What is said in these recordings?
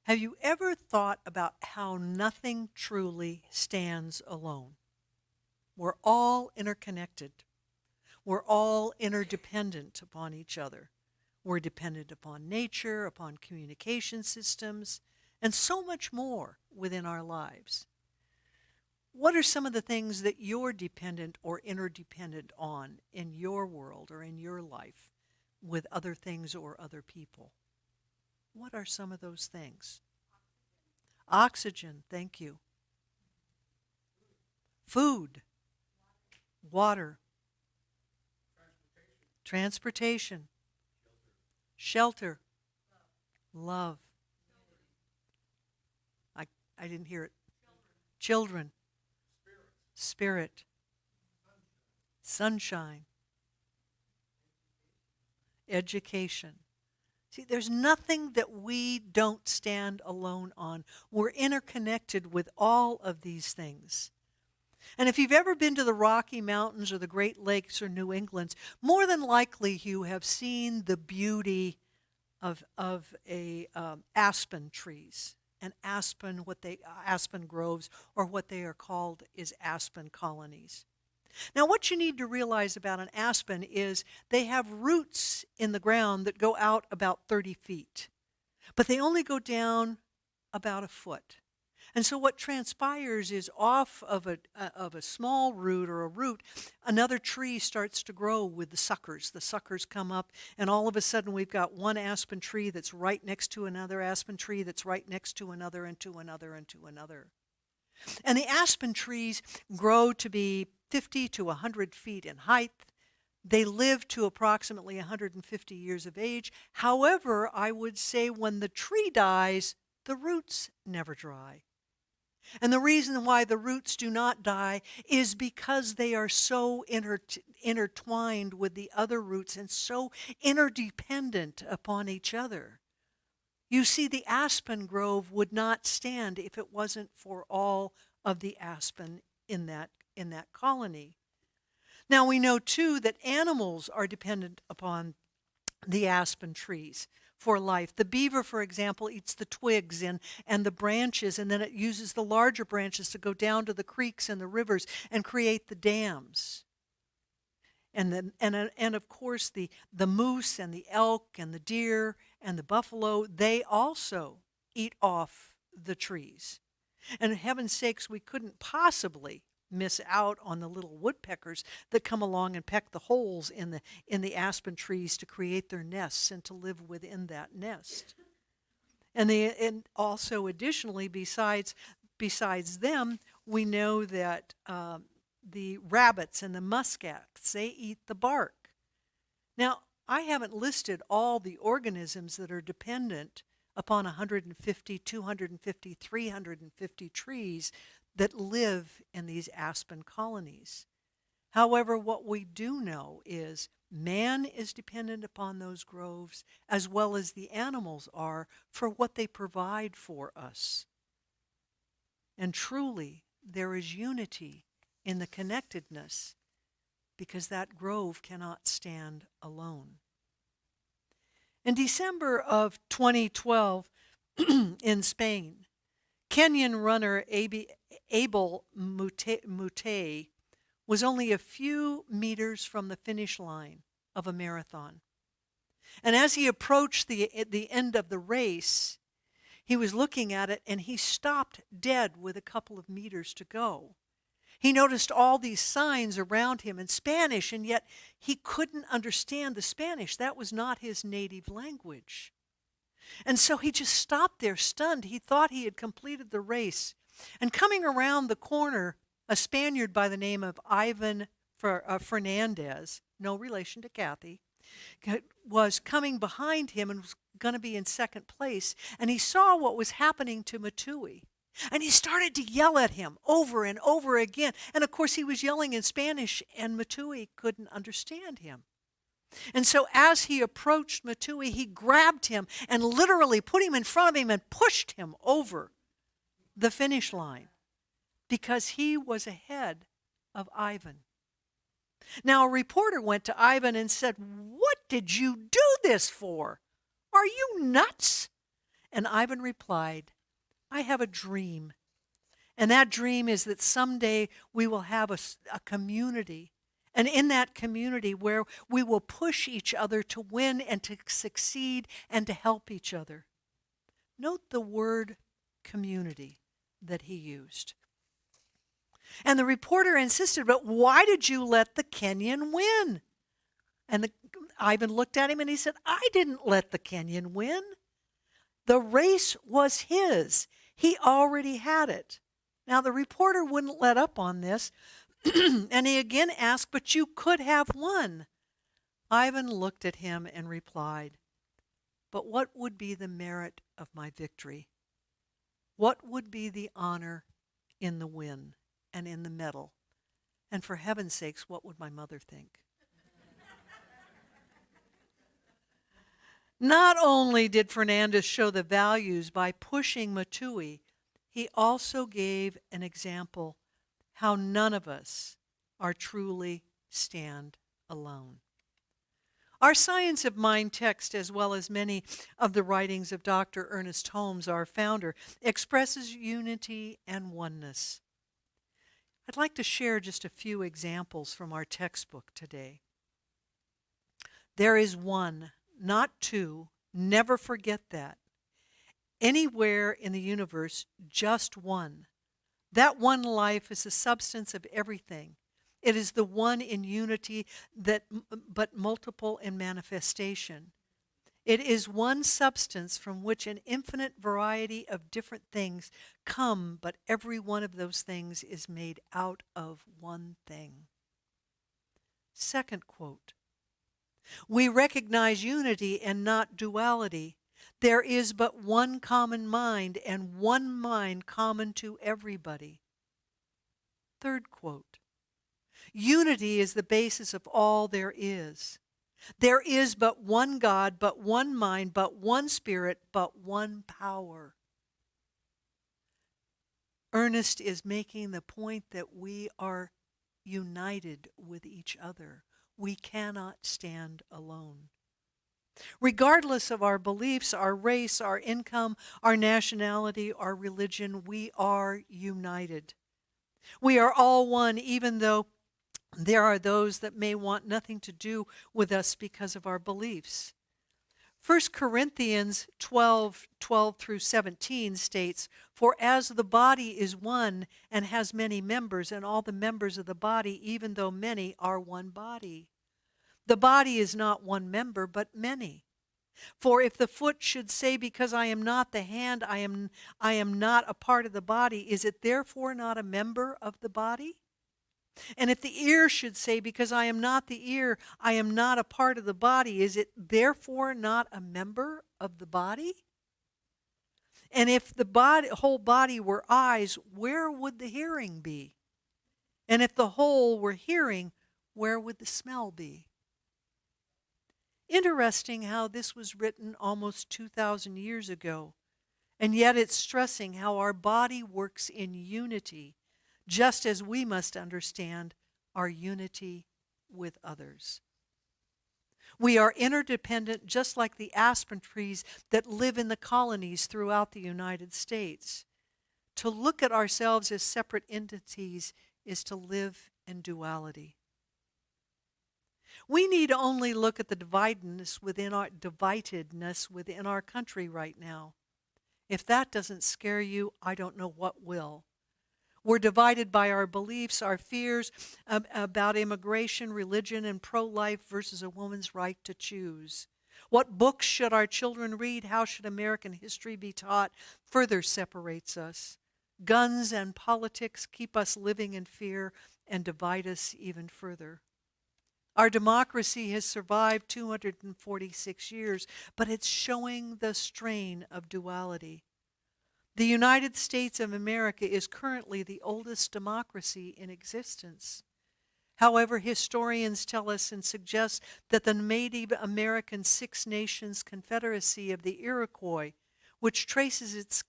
Have you ever thought about how nothing truly stands alone? We're all interconnected. We're all interdependent upon each other. We're dependent upon nature, upon communication systems, and so much more within our lives. What are some of the things that you're dependent or interdependent on in your world or in your life with other things or other people? What are some of those things? Oxygen, thank you. Food, water, transportation, shelter, love. I didn't hear it. Children, spirit, sunshine, education. See, there's nothing that we don't stand alone on. We're interconnected with all of these things. And if you've ever been to the Rocky Mountains or the Great Lakes or New England, more than likely you have seen the beauty of aspen trees. And aspen groves, or what they are called is aspen colonies. Now, what you need to realize about an aspen is they have roots in the ground that go out about 30 feet, but they only go down about a foot. And so what transpires is off of a small root or a root, another tree starts to grow with the suckers. The suckers come up, and all of a sudden we've got one aspen tree that's right next to another aspen tree that's right next to another and to another and to another. And the aspen trees grow to be 50 to 100 feet in height. They live to approximately 150 years of age. However, I would say when the tree dies, the roots never dry. And the reason why the roots do not die is because they are so intertwined with the other roots and so interdependent upon each other. You see, the aspen grove would not stand if it wasn't for all of the aspen in that colony. Now we know too that animals are dependent upon the aspen trees for life. The beaver, for example, eats the twigs and the branches, and then it uses the larger branches to go down to the creeks and the rivers and create the dams. And of course the moose and the elk and the deer and the buffalo, they also eat off the trees. And heaven's sakes, we couldn't possibly miss out on the little woodpeckers that come along and peck the holes in the aspen trees to create their nests and to live within that nest. And also additionally, besides them, we know that the rabbits and the muskats, they eat the bark. Now, I haven't listed all the organisms that are dependent upon 150, 250, 350 trees that live in these aspen colonies. However, what we do know is man is dependent upon those groves as well as the animals are for what they provide for us. And truly, there is unity in the connectedness because that grove cannot stand alone. In December of 2012 in Spain, Kenyan runner Abel Mute was only a few meters from the finish line of a marathon. And as he approached the end of the race, he was looking at it and he stopped dead with a couple of meters to go. He noticed all these signs around him in Spanish, and yet he couldn't understand the Spanish. That was not his native language. And so he just stopped there, stunned. He thought he had completed the race. And coming around the corner, a Spaniard by the name of Ivan Fernandez, no relation to Kathy, was coming behind him and was going to be in second place. And he saw what was happening to Matui. And he started to yell at him over and over again. And of course he was yelling in Spanish, and Matui couldn't understand him. And so as he approached Matui, he grabbed him and literally put him in front of him and pushed him over the finish line because he was ahead of Ivan. Now a reporter went to Ivan and said, "What did you do this for? Are you nuts?" And Ivan replied, I have a dream. And that dream is that someday we will have a community. And in that community where we will push each other to win and to succeed and to help each other. Note the word community that he used. And the reporter insisted, but why did you let the Kenyan win? And Ivan looked at him and he said, I didn't let the Kenyan win. The race was his. He already had it. Now the reporter wouldn't let up on this, and he again asked, but you could have won. Ivan looked at him and replied, but what would be the merit of my victory? What would be the honor in the win and in the medal? And for heaven's sakes, what would my mother think? Not only did Fernandez show the values by pushing Matui, he also gave an example how none of us are truly stand alone. Our Science of Mind text, as well as many of the writings of Dr. Ernest Holmes, our founder, expresses unity and oneness. I'd like to share just a few examples from our textbook today. There is one, not two. Never forget that. Anywhere in the universe, just one. That one life is the substance of everything. It is the one in unity but multiple in manifestation. It is one substance from which an infinite variety of different things come, but every one of those things is made out of one thing. Second quote. We recognize unity and not duality. There is but one common mind and one mind common to everybody. Third quote. Unity is the basis of all there is. There is but one God, but one mind, but one spirit, but one power. Ernest is making the point that we are united with each other. We cannot stand alone. Regardless of our beliefs, our race, our income, our nationality, our religion, we are united. We are all one, even though there are those that may want nothing to do with us because of our beliefs. 1 Corinthians 12 through 17 states, for as the body is one and has many members, and all the members of the body, even though many, are one body. The body is not one member, but many. For if the foot should say, because I am not the hand, I am not a part of the body, is it therefore not a member of the body? And if the ear should say, because I am not the ear, I am not a part of the body, is it therefore not a member of the body? And if the whole body were eyes, where would the hearing be? And if the whole were hearing, where would the smell be? Interesting how this was written almost 2,000 years ago, and yet it's stressing how our body works in unity, just as we must understand our unity with others. We are interdependent, just like the aspen trees that live in the colonies throughout the United States. To look at ourselves as separate entities is to live in duality. We need only look at the dividedness within our country right now. If that doesn't scare you, I don't know what will. We're divided by our beliefs, our fears about immigration, religion, and pro-life versus a woman's right to choose. What books should our children read? How should American history be taught? Further separates us. Guns and politics keep us living in fear and divide us even further. Our democracy has survived 246 years, but it's showing the strain of duality. The United States of America is currently the oldest democracy in existence. However, historians tell us and suggest that the Native American Six Nations Confederacy of the Iroquois, which traces its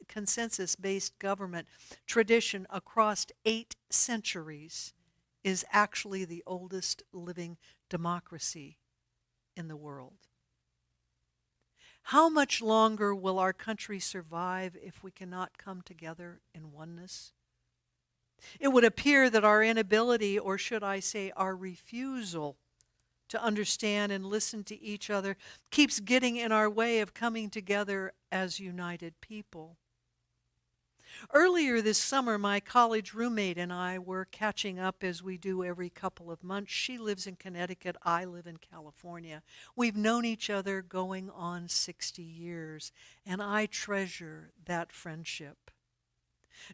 consensus-based government tradition across 8 centuries, is actually the oldest living democracy in the world. How much longer will our country survive if we cannot come together in oneness? It would appear that our inability, or should I say our refusal, to understand and listen to each other keeps getting in our way of coming together as united people. Earlier this summer, my college roommate and I were catching up as we do every couple of months. She lives in Connecticut, I live in California. We've known each other going on 60 years, and I treasure that friendship.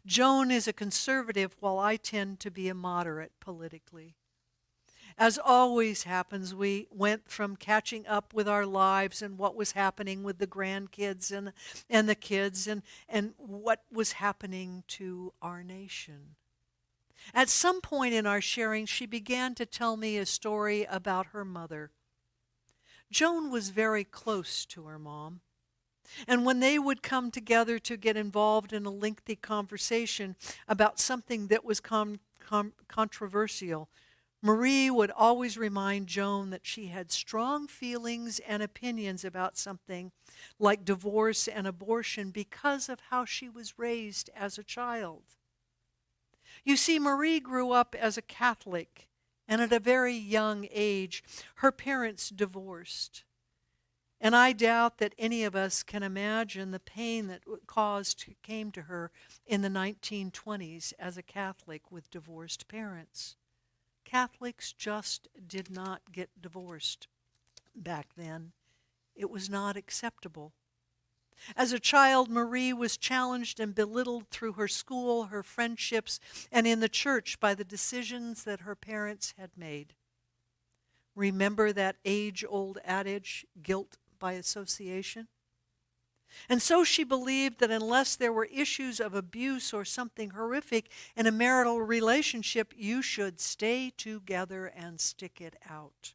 Joan is a conservative, while I tend to be a moderate politically. As always happens, we went from catching up with our lives and what was happening with the grandkids and the kids and what was happening to our nation. At some point in our sharing, she began to tell me a story about her mother. Joan was very close to her mom. And when they would come together to get involved in a lengthy conversation about something that was controversial, Marie would always remind Joan that she had strong feelings and opinions about something like divorce and abortion because of how she was raised as a child. You see, Marie grew up as a Catholic, and at a very young age, her parents divorced. And I doubt that any of us can imagine the pain that came to her in the 1920s as a Catholic with divorced parents. Catholics just did not get divorced back then. It was not acceptable. As a child, Marie was challenged and belittled through her school, her friendships, and in the church by the decisions that her parents had made. Remember that age-old adage, guilt by association? And so she believed that unless there were issues of abuse or something horrific in a marital relationship, you should stay together and stick it out.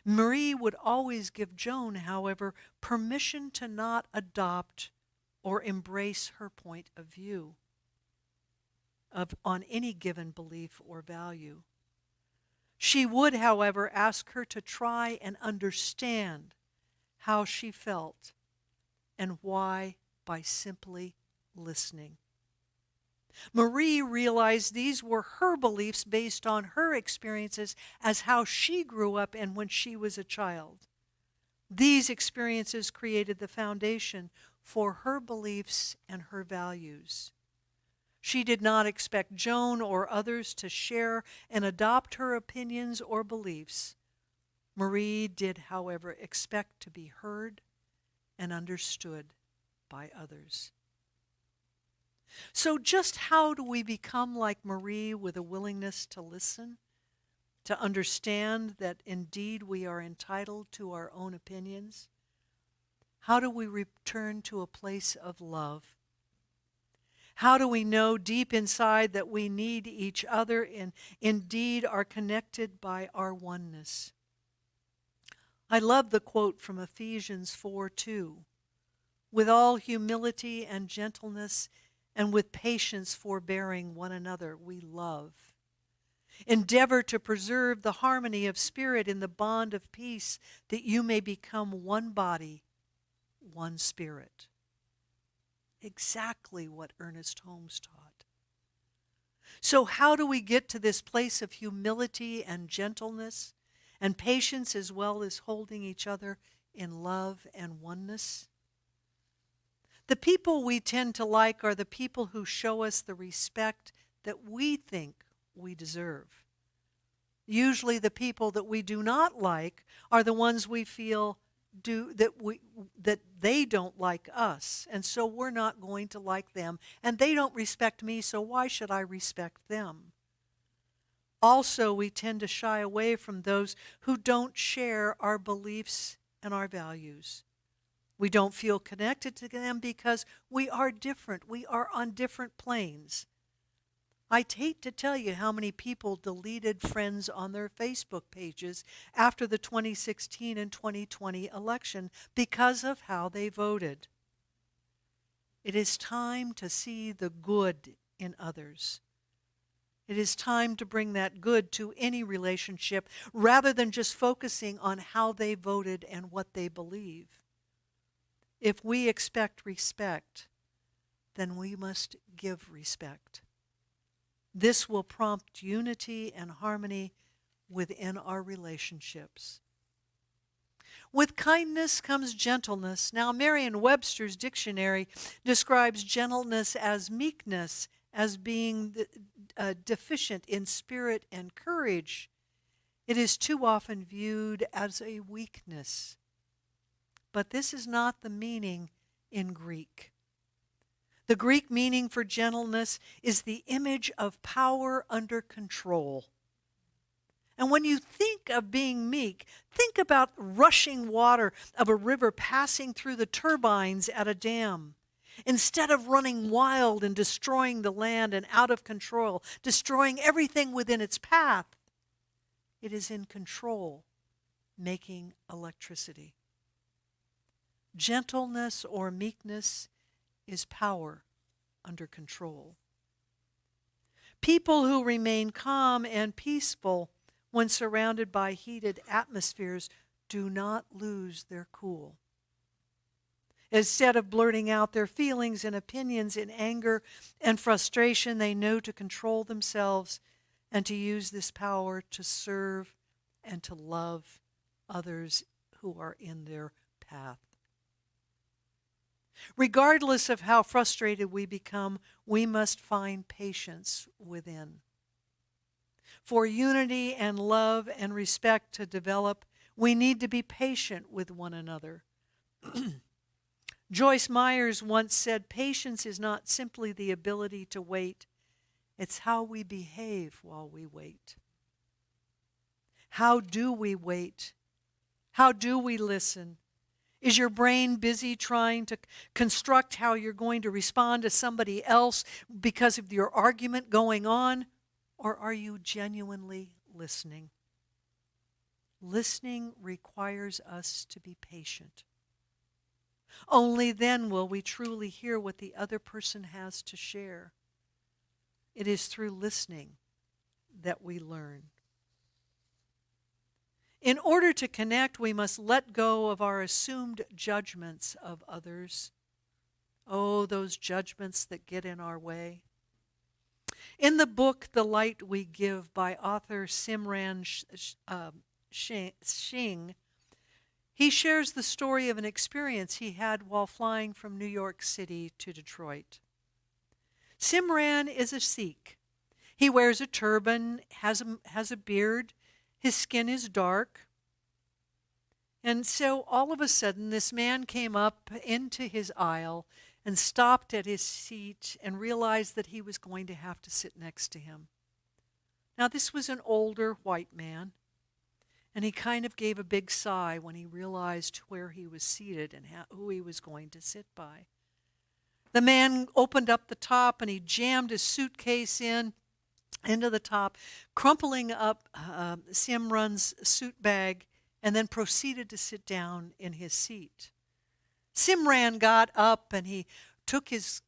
Marie would always give Joan, however, permission to not adopt or embrace her point of view on any given belief or value. She would, however, ask her to try and understand how she felt and why by simply listening. Marie realized these were her beliefs based on her experiences as how she grew up and when she was a child. These experiences created the foundation for her beliefs and her values. She did not expect Joan or others to share and adopt her opinions or beliefs. Marie did, however, expect to be heard and understood by others. So just how do we become like Marie with a willingness to listen, to understand that indeed we are entitled to our own opinions? How do we return to a place of love? How do we know deep inside that we need each other and indeed are connected by our oneness? I love the quote from Ephesians 4:2. With all humility and gentleness and with patience forbearing one another, we love. Endeavor to preserve the harmony of spirit in the bond of peace, that you may become one body, one spirit. Exactly what Ernest Holmes taught. So how do we get to this place of humility and gentleness and patience, as well as holding each other in love and oneness? The people we tend to like are the people who show us the respect that we think we deserve. Usually the people that we do not like are the ones we feel that they don't like us, and so we're not going to like them, and they don't respect me, so why should I respect them? Also, we tend to shy away from those who don't share our beliefs and our values. We don't feel connected to them because we are different. We are on different planes. I'd hate to tell you how many people deleted friends on their Facebook pages after the 2016 and 2020 election because of how they voted. It is time to see the good in others. It is time to bring that good to any relationship rather than just focusing on how they voted and what they believe. If we expect respect, then we must give respect. This will prompt unity and harmony within our relationships. With kindness comes gentleness. Now, Merriam-Webster's dictionary describes gentleness as meekness, as being deficient in spirit and courage. It is too often viewed as a weakness. But this is not the meaning in Greek. The Greek meaning for gentleness is the image of power under control. And when you think of being meek, think about rushing water of a river passing through the turbines at a dam. Instead of running wild and destroying the land and out of control, destroying everything within its path, it is in control, making electricity. Gentleness or meekness is power under control. People who remain calm and peaceful when surrounded by heated atmospheres do not lose their cool. Instead of blurting out their feelings and opinions in anger and frustration, they know to control themselves and to use this power to serve and to love others who are in their path. Regardless of how frustrated we become, we must find patience within. For unity and love and respect to develop, we need to be patient with one another. Joyce Myers once said, "Patience is not simply the ability to wait, it's how we behave while we wait." How do we wait? How do we listen? Is your brain busy trying to construct how you're going to respond to somebody else because of your argument going on? Or are you genuinely listening? Listening requires us to be patient. Only then will we truly hear what the other person has to share. It is through listening that we learn. In order to connect, we must let go of our assumed judgments of others. Oh, those judgments that get in our way. In the book, The Light We Give, by author Simran Singh, he shares the story of an experience he had while flying from New York City to Detroit. Simran is a Sikh. He wears a turban, has a beard, his skin is dark. And so all of a sudden, this man came up into his aisle and stopped at his seat and realized that he was going to have to sit next to him. Now, this was an older white man, and he kind of gave a big sigh when he realized where he was seated and who he was going to sit by. The man opened up the top and he jammed his suitcase into the top, crumpling up Simran's suit bag, and then proceeded to sit down in his seat. Simran got up and he took his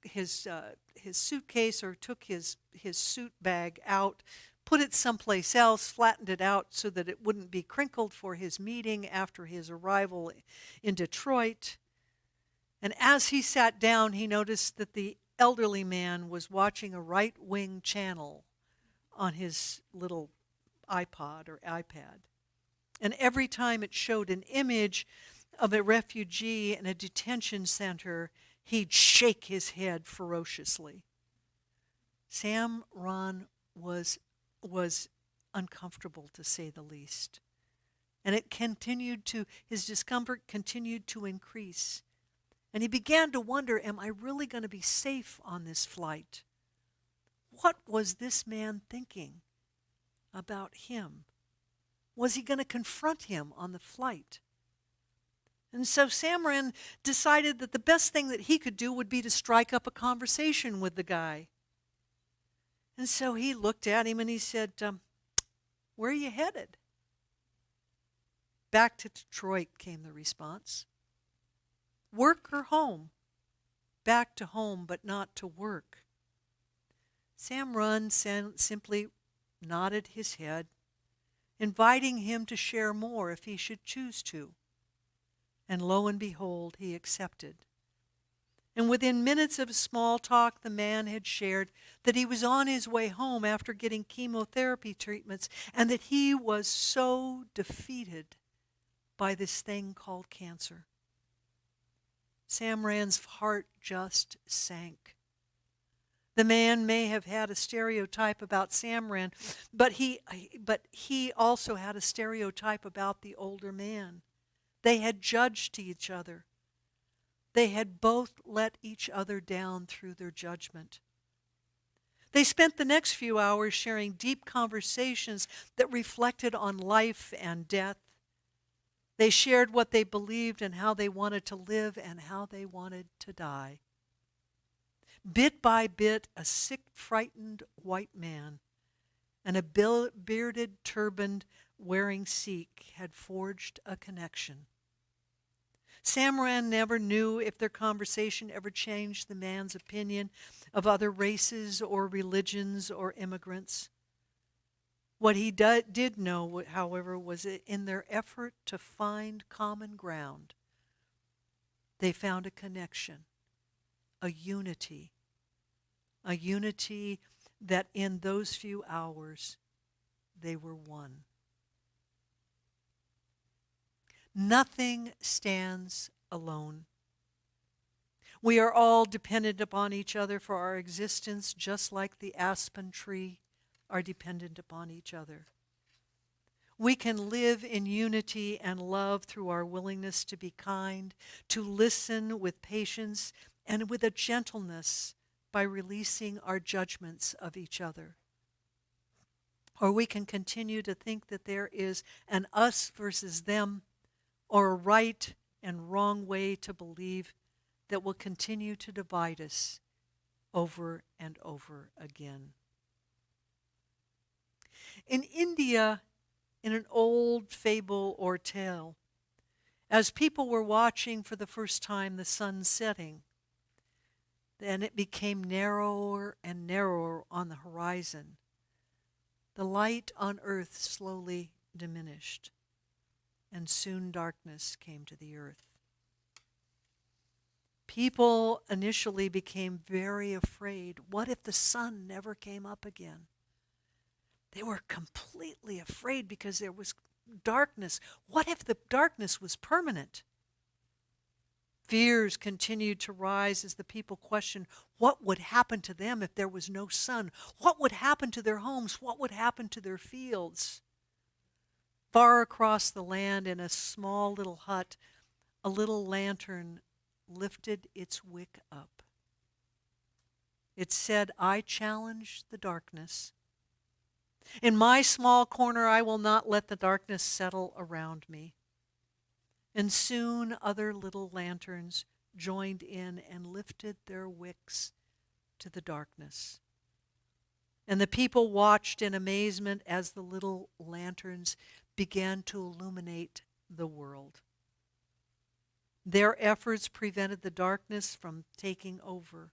suitcase, or took his suit bag out, put it someplace else, flattened it out so that it wouldn't be crinkled for his meeting after his arrival in Detroit. And as he sat down, he noticed that the elderly man was watching a right-wing channel on his little iPod or iPad. And every time it showed an image of a refugee in a detention center, he'd shake his head ferociously. Samran was uncomfortable, to say the least. And his discomfort continued to increase. And he began to wonder, am I really going to be safe on this flight? What was this man thinking about him? Was he going to confront him on the flight? And so Samran decided that the best thing that he could do would be to strike up a conversation with the guy. And so he looked at him and he said, "Where are you headed?" "Back to Detroit," came the response. "Work or home?" "Back to home, but not to work." Samran simply nodded his head, inviting him to share more if he should choose to. And lo and behold, he accepted. And within minutes of small talk, the man had shared that he was on his way home after getting chemotherapy treatments and that he was so defeated by this thing called cancer. Sam Rand's heart just sank. The man may have had a stereotype about Sam Rand, but he also had a stereotype about the older man. They had judged each other. They had both let each other down through their judgment. They spent the next few hours sharing deep conversations that reflected on life and death. They shared what they believed and how they wanted to live and how they wanted to die. Bit by bit, a sick, frightened white man and a bearded, turbaned-wearing Sikh had forged a connection. Sam Rand never knew if their conversation ever changed the man's opinion of other races or religions or immigrants. What he did know, however, was that in their effort to find common ground, they found a connection, a unity that in those few hours they were one. Nothing stands alone. We are all dependent upon each other for our existence, just like the aspen tree are dependent upon each other. We can live in unity and love through our willingness to be kind, to listen with patience and with a gentleness by releasing our judgments of each other. Or we can continue to think that there is an us versus them, or a right and wrong way to believe that will continue to divide us over and over again. In India, in an old fable or tale, as people were watching for the first time the sun setting, then it became narrower and narrower on the horizon. The light on earth slowly diminished, and soon darkness came to the earth. People initially became very afraid. What if the sun never came up again? They were completely afraid because there was darkness. What if the darkness was permanent? Fears continued to rise as the people questioned what would happen to them if there was no sun. What would happen to their homes? What would happen to their fields? Far across the land in a small little hut, a little lantern lifted its wick up. It said, "I challenge the darkness. In my small corner, I will not let the darkness settle around me." And soon other little lanterns joined in and lifted their wicks to the darkness. And the people watched in amazement as the little lanterns began to illuminate the world. Their efforts prevented the darkness from taking over.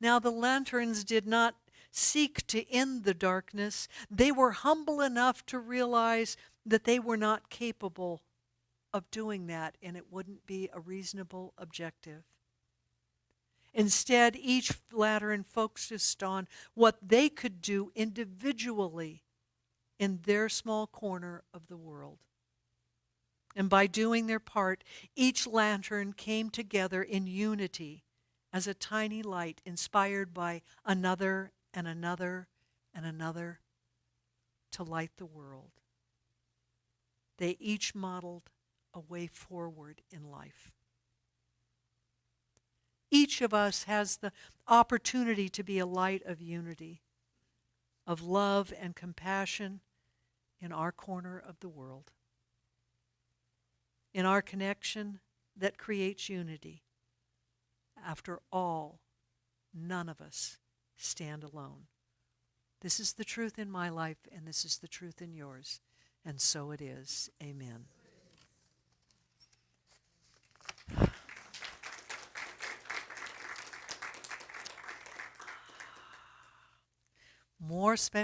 Now the lanterns did not seek to end the darkness. They were humble enough to realize that they were not capable of doing that, and it wouldn't be a reasonable objective. Instead, each lantern focused on what they could do individually in their small corner of the world. And by doing their part, each lantern came together in unity as a tiny light inspired by another and another and another to light the world. They each modeled a way forward in life. Each of us has the opportunity to be a light of unity, of love and compassion in our corner of the world. In our connection that creates unity. After all, none of us stand alone. This is the truth in my life, and this is the truth in yours. And so it is. Amen. More special